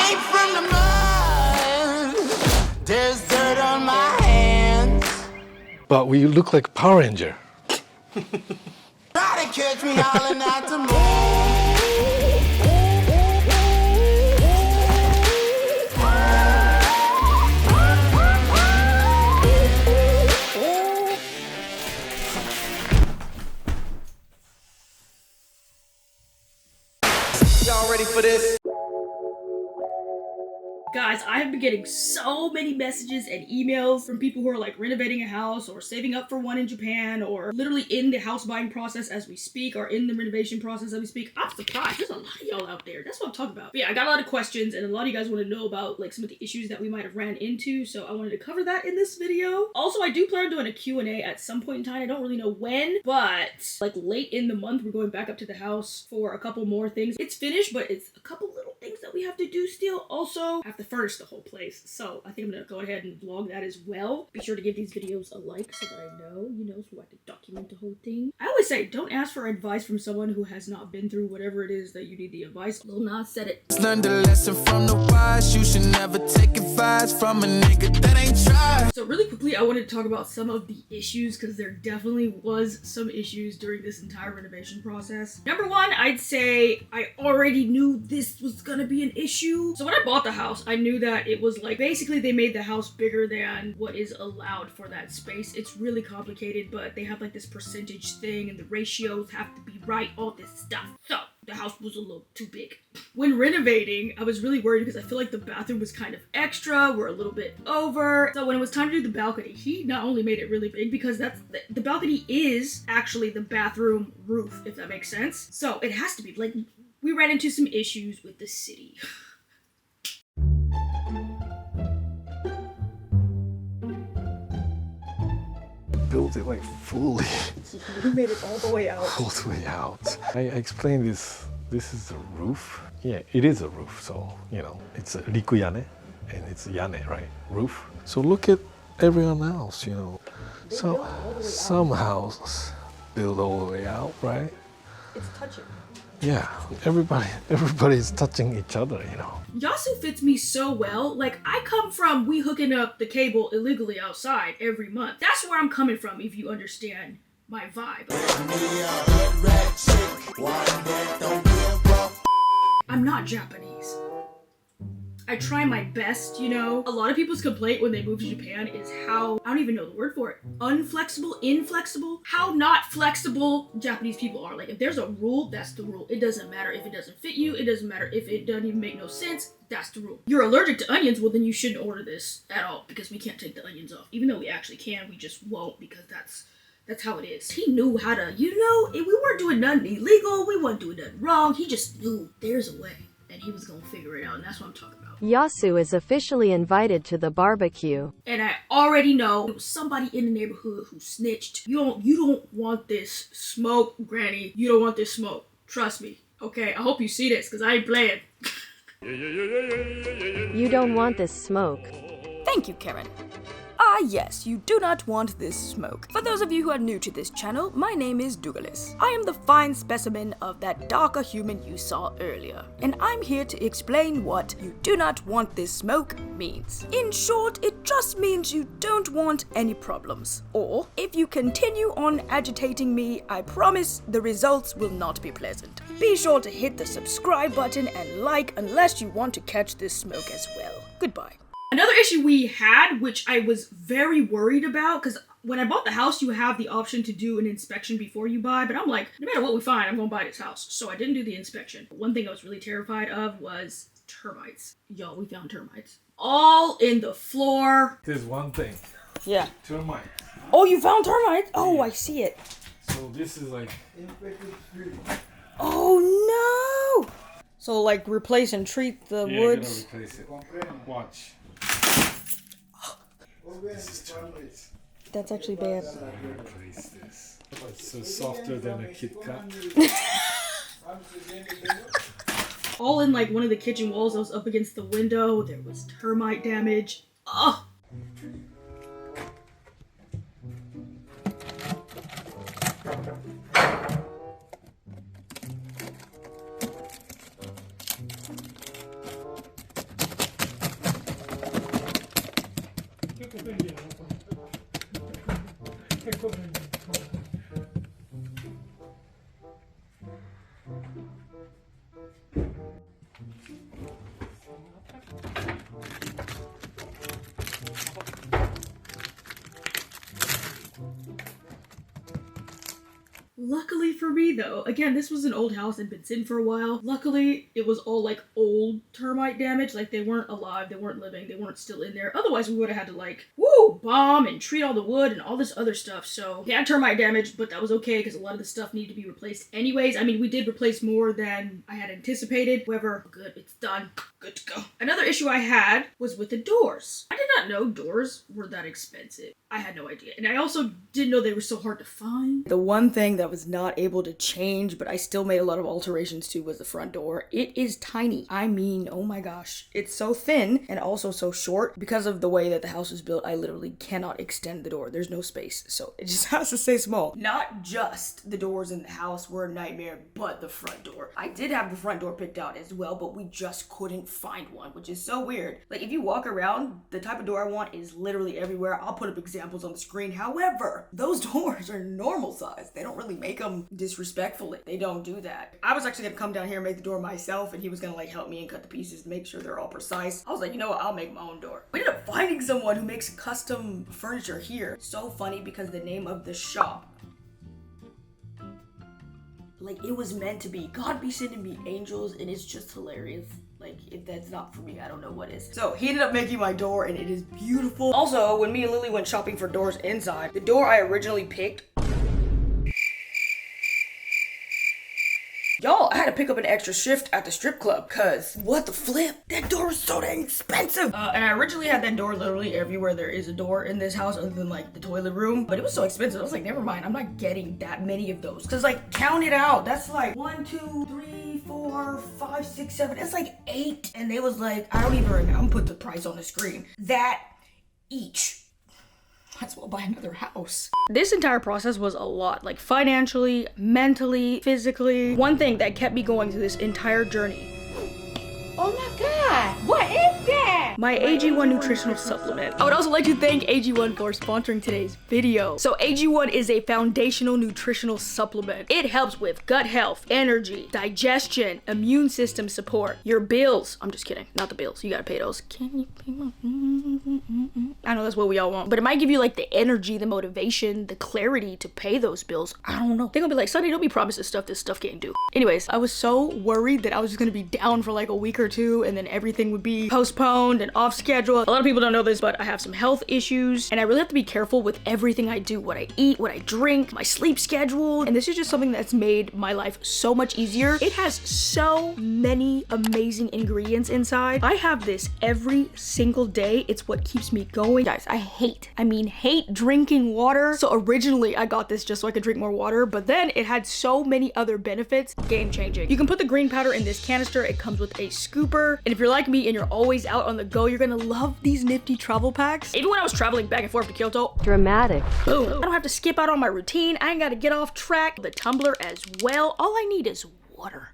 came from the mud. There's dirt on my hands. But we look like Power Ranger. Try to catch me howling at the moon. Y'all ready for this? Guys, I have been getting so many messages and emails from people who are like renovating a house or saving up for one in Japan or literally in the house buying process as we speak or in the renovation process as we speak. I'm surprised. There's a lot of y'all out there. That's what I'm talking about. But yeah, I got a lot of questions and a lot of you guys want to know about like some of the issues that we might have ran into. So I wanted to cover that in this video. Also, I do plan on doing a Q&A at some point in time. I don't really know when, but like late in the month, we're going back up to the house for a couple more things. It's finished, but it's a couple little things that we have to do still. Also, I have to furnish the whole place, so I think I'm gonna go ahead and vlog that as well. Be sure to give these videos a like so that I know, so I can document the whole thing. I always say, don't ask for advice from someone who has not been through whatever it is that you need the advice. Lil Nas said it. Learn the lesson from the wise. You should never take advice from a nigga that ain't tried. So really quickly, I wanted to talk about some of the issues because there definitely was some issues during this entire renovation process. Number one, I'd say I already knew this was gonna be an issue. So when I bought the house, I knew that it was like, basically they made the house bigger than what is allowed for that space. It's really complicated, but they have like this percentage thing and the ratios have to be right, all this stuff. So the house was a little too big. When renovating, I was really worried because I feel like the bathroom was kind of extra. We're a little bit over. So when it was time to do the balcony, he not only made it really big because that's the balcony is actually the bathroom roof, if that makes sense. So it has to be like, we ran into some issues with the city. Built it like fully. We made it all the way out. All the way out. I explained this. This is a roof. Yeah, it is a roof. So, it's a rikuyane and it's yane, right? Roof. So look at everyone else, So some houses build all the way out, right? It's touching. Yeah, everybody's touching each other, Yasu fits me so well. Like, I come from we hooking up the cable illegally outside every month. That's where I'm coming from, if you understand my vibe. I'm not Japanese. I try my best, A lot of people's complaint when they move to Japan is how, I don't even know the word for it, unflexible, inflexible, how not flexible Japanese people are. Like, if there's a rule, that's the rule. It doesn't matter if it doesn't fit you. It doesn't matter if it doesn't even make no sense. That's the rule. You're allergic to onions, well then you shouldn't order this at all because we can't take the onions off. Even though we actually can, we just won't because that's how it is. He knew how to, if we weren't doing nothing illegal, we weren't doing nothing wrong. He just knew there's a way and he was gonna figure it out, and that's what I'm talking about. Yasu is officially invited to the barbecue. And I already know it was somebody in the neighborhood who snitched. You don't want this smoke, Granny. You don't want this smoke. Trust me. Okay, I hope you see this, because I ain't playing. You don't want this smoke. Thank you, Karen. Yes, you do not want this smoke. For those of you who are new to this channel, my name is Douglas. I am the fine specimen of that darker human you saw earlier, and I'm here to explain what "you do not want this smoke" means. In short, it just means you don't want any problems. Or, if you continue on agitating me, I promise the results will not be pleasant. Be sure to hit the subscribe button and like unless you want to catch this smoke as well. Goodbye. Another issue we had, which I was very worried about, because when I bought the house, you have the option to do an inspection before you buy, but I'm like, no matter what we find, I'm gonna buy this house. So I didn't do the inspection. One thing I was really terrified of was termites. Y'all, we found termites. All in the floor. There's one thing. Yeah. Termite. Oh, you found termites? Oh, I see it. So this is like... Oh no! So like replace and treat the woods? Yeah, replace it. Watch. That's actually bad. Replace this. It's so softer than a Kit Kat. All in like one of the kitchen walls that was up against the window. There was termite damage. Ugh. Luckily for me though, again, this was an old house and been sitting for a while. Luckily, it was all like old termite damage. Like they weren't alive, they weren't living, they weren't still in there. Otherwise, we would have had to like, bomb and treat all the wood and all this other stuff. So they had termite damage, but that was okay because a lot of the stuff needed to be replaced anyways. I mean, we did replace more than I had anticipated. However, good, it's done. Good to go. Another issue I had was with the doors. I did not know doors were that expensive. I had no idea. And I also didn't know they were so hard to find. The one thing that was not able to change, but I still made a lot of alterations to, was the front door. It is tiny. I mean, oh my gosh. It's so thin and also so short. Because of the way that the house was built, I literally cannot extend the door. There's no space. So it just has to stay small. Not just the doors in the house were a nightmare, but the front door. I did have the front door picked out as well, but we just couldn't find one, which is so weird. Like if you walk around, the type of door I want is literally everywhere. I'll put up examples on the screen. However, those doors are normal size. They don't really make them disrespectfully. They don't do that. I was actually gonna come down here and make the door myself, and he was gonna like help me and cut the pieces to make sure they're all precise. I was like, you know what, I'll make my own door. We ended up finding someone who makes custom furniture here. So funny because the name of the shop, like it was meant to be. God be sending me angels, and it's just hilarious. Like, if that's not for me, I don't know what is. So, he ended up making my door, and it is beautiful. Also, when me and Lily went shopping for doors inside, the door I originally picked, y'all, I had to pick up an extra shift at the strip club, cause what the flip? That door is so dang expensive. And I originally had that door literally everywhere there is a door in this house other than like the toilet room, but it was so expensive. I was like, never mind, I'm not getting that many of those. Cause like, count it out. That's like 1, 2, 3, 4, 5, 6, 7. It's like 8. And they was like, I don't even remember. I'm gonna put the price on the screen. That each. Might as well buy another house. This entire process was a lot, like financially, mentally, physically. One thing that kept me going through this entire journey. Oh my God, what is that? My AG1 nutritional supplement. I would also like to thank AG1 for sponsoring today's video. So AG1 is a foundational nutritional supplement. It helps with gut health, energy, digestion, immune system support, your bills. I'm just kidding, not the bills. You gotta pay those. Can you pay my... I know that's what we all want, but it might give you like the energy, the motivation, the clarity to pay those bills. I don't know. They're gonna be like, Sunday, don't be promised this stuff can't do. Anyways, I was so worried that I was just gonna be down for like a week or two and then everything would be postponed and off schedule. A lot of people don't know this, but I have some health issues and I really have to be careful with everything I do, what I eat, what I drink, my sleep schedule. And this is just something that's made my life so much easier. It has so many amazing ingredients inside. I have this every single day. It's what keeps me going. Guys, I hate drinking water. So originally I got this just so I could drink more water, but then it had so many other benefits. Game changing. You can put the green powder in this canister. It comes with a scooper. And if you're like me and you're always out on the go, you're gonna love these nifty travel packs. Even when I was traveling back and forth to Kyoto, Dramatic. boom. I don't have to skip out on my routine. I ain't gotta get off track. The tumbler as well. All I need is water.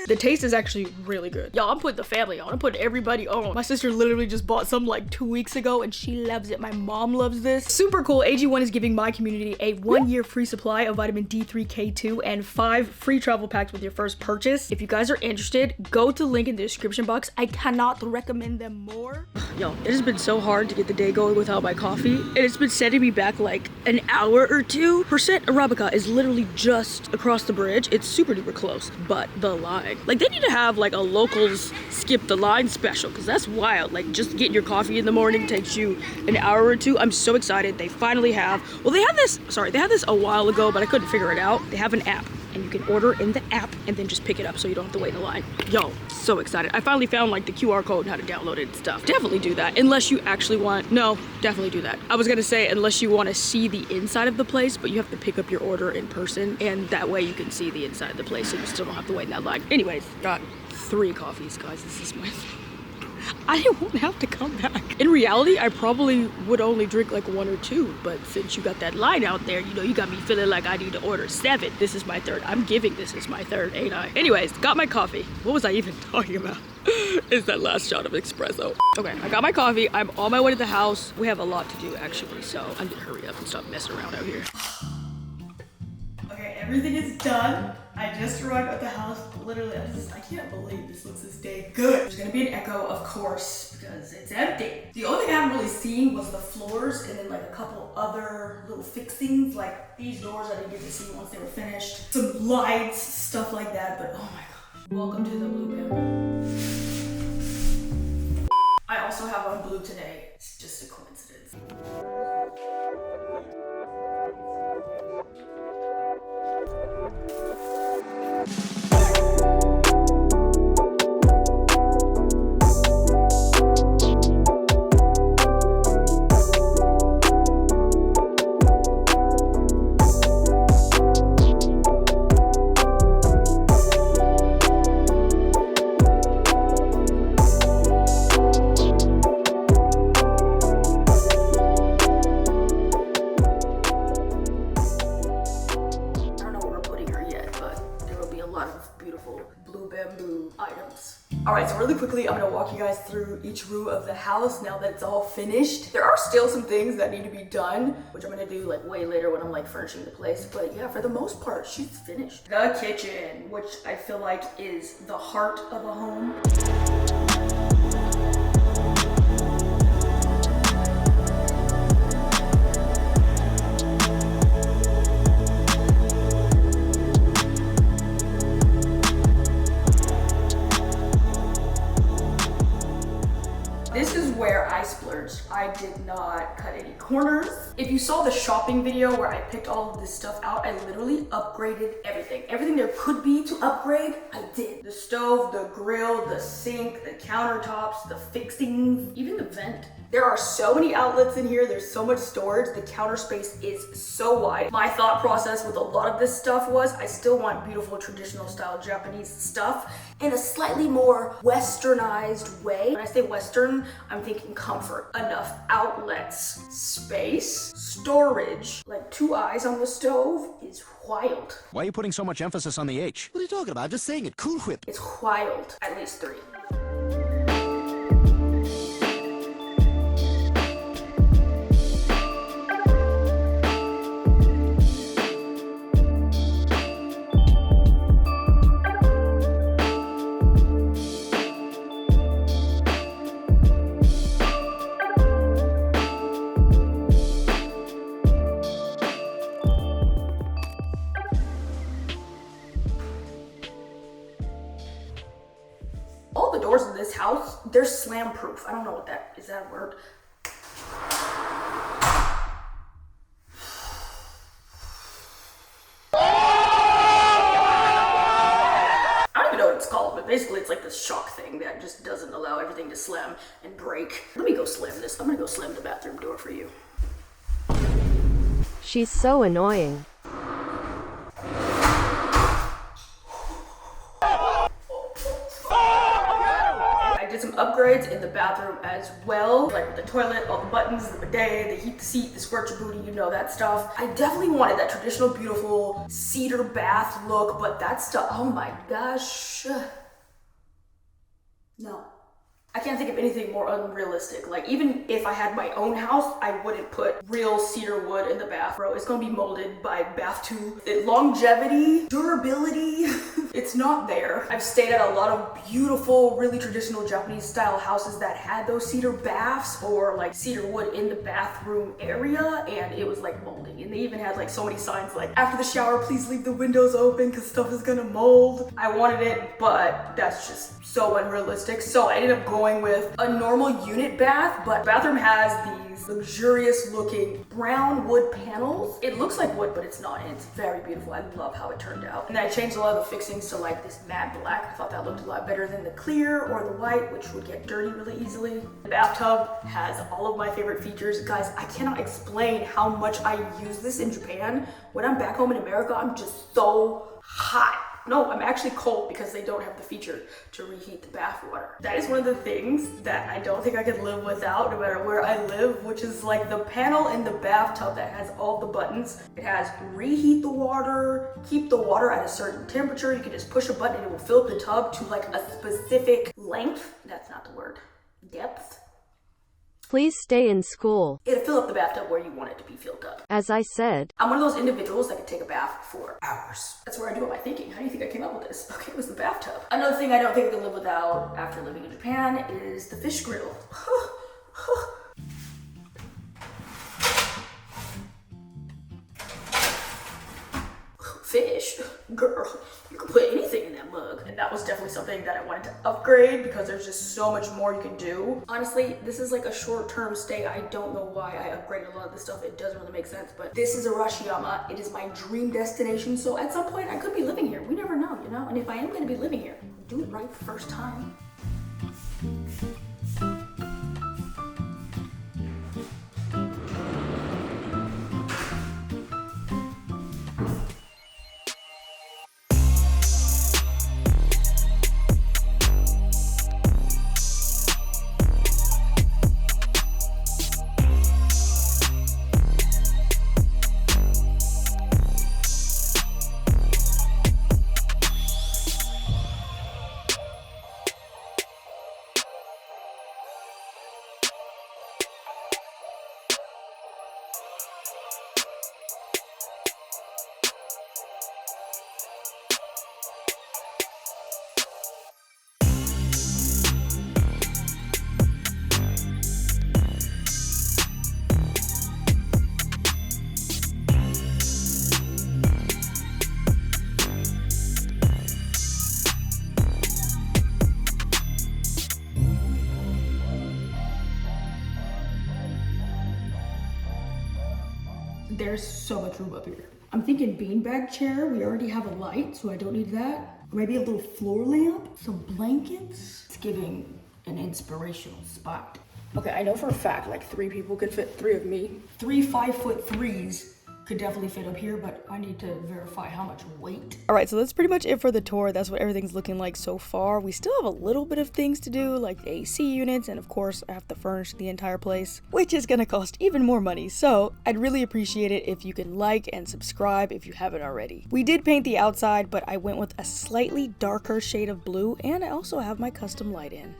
The taste is actually really good. Y'all, I'm putting the family on. I'm putting everybody on. My sister literally just bought some like 2 weeks ago and she loves it. My mom loves this. Super cool. AG1 is giving my community a 1-year free supply of vitamin D3, K2, and 5 free travel packs with your first purchase. If you guys are interested, go to the link in the description box. I cannot recommend them more. Y'all, it has been so hard to get the day going without my coffee. And it's been setting me back like an hour or two. Percent Arabica is literally just across the bridge. It's super duper close, but the line. Like they need to have like a locals skip the line special because that's wild. Like just getting your coffee in the morning takes you an hour or two. I'm so excited. They finally have, well they had this a while ago, but I couldn't figure it out. They have an app and you can order in the app and then just pick it up so you don't have to wait in the line. Yo, so excited. I finally found like the QR code and how to download it and stuff. Definitely do that unless you actually want, no, definitely do that. I was gonna say unless you want to see the inside of the place, but you have to pick up your order in person and that way you can see the inside of the place so you still don't have to wait in that line. Anyways, got 3 coffees, guys. This is my... I won't have to come back. In reality, I probably would only drink like 1 or 2, but since you got that line out there, you know, you got me feeling like I need to order 7. This is my 3rd. I'm giving this is my 3rd, ain't I? Anyways, got my coffee. What was I even talking about? It's that last shot of espresso. Okay, I got my coffee. I'm on my way to the house. We have a lot to do actually, so I'm gonna hurry up and stop messing around out here. Okay, everything is done. I just arrived at the house. Literally, I can't believe this looks this day good. There's gonna be an echo, of course, because it's empty. The only thing I haven't really seen was the floors and then like a couple other little fixings, like these doors I didn't get to see once they were finished. Some lights, stuff like that, but oh my gosh. Welcome to the blue bamboo. I also have on blue today. It's just a coincidence. Alright, so really quickly, I'm gonna walk you guys through each room of the house now that it's all finished. There are still some things that need to be done, which I'm gonna do like way later when I'm like furnishing the place. But yeah, for the most part, she's finished. The kitchen, which I feel like is the heart of a home. This is where I splurged. I did not cut any corners. If you saw the shopping video where I picked all of this stuff out, I literally upgraded everything. Everything there could be to upgrade, I did. The stove, the grill, the sink, the countertops, the fixings, even the vent. There are so many outlets in here. There's so much storage. The counter space is so wide. My thought process with a lot of this stuff was I still want beautiful traditional style Japanese stuff in a slightly more westernized way. When I say Western, I'm thinking comfort. Enough outlets, space, storage. Like 2 eyes on the stove is wild. Why are you putting so much emphasis on the H? What are you talking about? I'm just saying it. Cool Whip. It's wild. At least 3. All the doors in this house, they're slam proof. I don't know what that is. That a word? I don't even know what it's called, but basically it's like this shock thing that just doesn't allow everything to slam and break. Let me go slam this. I'm gonna go slam the bathroom door for you. She's so annoying. Some upgrades in the bathroom as well, like with the toilet, all the buttons, the bidet, the heat, the seat, the squirt your booty, you know that stuff. I definitely wanted that traditional, beautiful cedar bath look, but that stuff, oh my gosh. No. I can't think of anything more unrealistic. Like, even if I had my own house, I wouldn't put real cedar wood in the bath, bro. It's gonna be molded by bath tube. Longevity, durability, it's not there. I've stayed at a lot of beautiful, really traditional Japanese style houses that had those cedar baths or like cedar wood in the bathroom area, and it was like molding. And they even had like so many signs like, after the shower, please leave the windows open because stuff is gonna mold. I wanted it, but that's just so unrealistic. So I ended up going with a normal unit bath, but the bathroom has these luxurious looking brown wood panels. It looks like wood, but it's not, and it's very beautiful. I love how it turned out. And then I changed a lot of the fixings to like this matte black. I thought that looked a lot better than the clear or the white, which would get dirty really easily. The bathtub has all of my favorite features. Guys, I cannot explain how much I use this in Japan. When I'm back home in America, I'm just so hot. No, I'm actually cold because they don't have the feature to reheat the bath water. That is one of the things that I don't think I could live without no matter where I live, which is like the panel in the bathtub that has all the buttons. It has reheat the water, keep the water at a certain temperature. You can just push a button and it will fill up the tub to like a specific length. That's not the word. Depth. Please stay in school. It'll fill up the bathtub where you want it to be filled up. As I said, I'm one of those individuals that can take a bath for hours. That's where I do all my thinking. How do you think I came up with this? Okay, it was the bathtub. Another thing I don't think I can live without after living in Japan is the fish grill. Fish? Girl, you can put anything in that mug. And that was definitely something that I wanted to upgrade because there's just so much more you can do. Honestly, this is like a short-term stay. I don't know why I upgraded a lot of this stuff. It doesn't really make sense, but this is Arashiyama. It is my dream destination. So at some point I could be living here. We never know, you know? And if I am gonna be living here, do it right the first time. There's so much room up here. I'm thinking beanbag chair. We already have a light, so I don't need that. Or maybe a little floor lamp, some blankets. It's giving an inspirational spot. Okay, I know for a fact like 3 people could fit 3 of me. 3 5'3" could definitely fit up here, but I need to verify how much weight. All right, so that's pretty much it for the tour. That's what everything's looking like so far. We still have a little bit of things to do, like the AC units, and of course I have to furnish the entire place, which is gonna cost even more money. So I'd really appreciate it if you can like and subscribe if you haven't already. We did paint the outside, but I went with a slightly darker shade of blue, and I also have my custom light in.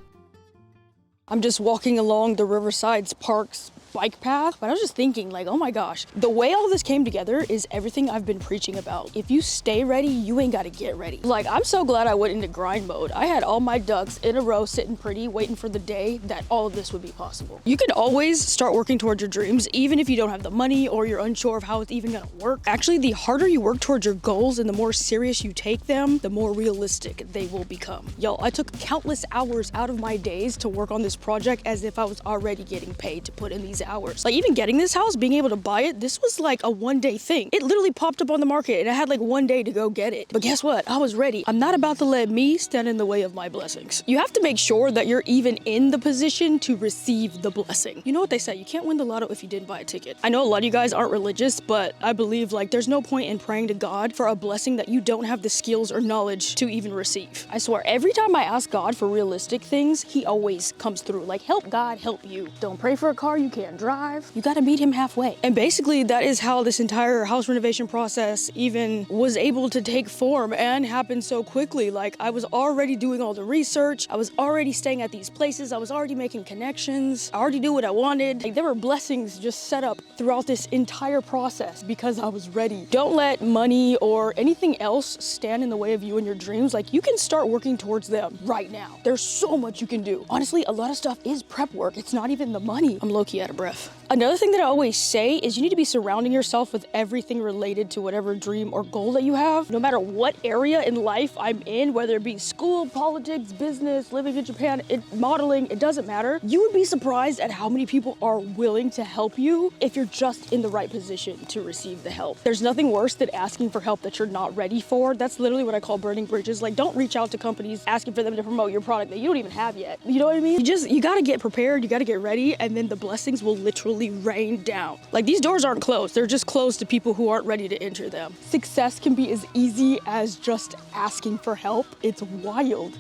I'm just walking along the Riverside Park's bike path, but I was just thinking like, oh my gosh, the way all this came together is everything I've been preaching about. If you stay ready, you ain't gotta get ready. Like, I'm so glad I went into grind mode. I had all my ducks in a row sitting pretty, waiting for the day that all of this would be possible. You can always start working towards your dreams, even if you don't have the money or you're unsure of how it's even gonna work. Actually, the harder you work towards your goals and the more serious you take them, the more realistic they will become. Y'all, I took countless hours out of my days to work on this project as if I was already getting paid to put in these hours. Like, even getting this house, being able to buy it, this was like a one-day thing. It literally popped up on the market and I had like one day to go get it. But guess what? I was ready. I'm not about to let me stand in the way of my blessings. You have to make sure that you're even in the position to receive the blessing. You know what they say, you can't win the lotto if you didn't buy a ticket. I know a lot of you guys aren't religious, but I believe like there's no point in praying to God for a blessing that you don't have the skills or knowledge to even receive. I swear, every time I ask God for realistic things, he always comes through. Like, help God help you. Don't pray for a car you can't drive. You gotta meet him halfway. And basically that is how this entire house renovation process even was able to take form and happen so quickly. Like, I was already doing all the research. I was already staying at these places. I was already making connections. I already knew what I wanted. Like, there were blessings just set up throughout this entire process because I was ready. Don't let money or anything else stand in the way of you and your dreams. Like, you can start working towards them right now. There's so much you can do. Honestly, a lot of stuff is prep work. It's not even the money. I'm low-key out of breath. Another thing that I always say is you need to be surrounding yourself with everything related to whatever dream or goal that you have. No matter what area in life I'm in, whether it be school, politics, business, living in Japan, modeling, it doesn't matter. You would be surprised at how many people are willing to help you if you're just in the right position to receive the help. There's nothing worse than asking for help that you're not ready for. That's literally what I call burning bridges. Like, don't reach out to companies asking for them to promote your product that you don't even have yet. You know what I mean? You gotta get prepared, you gotta get ready, and then the blessings will literally rain down. Like, these doors aren't closed. They're just closed to people who aren't ready to enter them. Success can be as easy as just asking for help. It's wild.